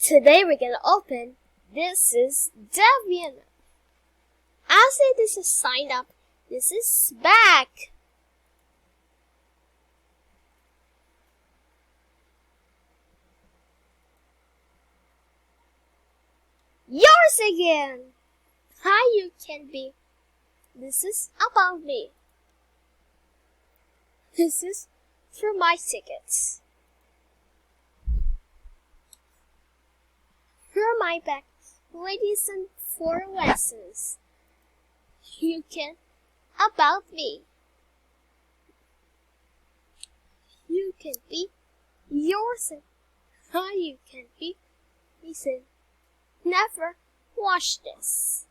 Today we're gonna open This is Debian. I'll say this is signed up. This is back. Yours again. Hi, you can be. This is about me. This is for my tickets. Here are my back, ladies and for lessons. You can about me. You can be yours and how you can be. Listen, never watch this.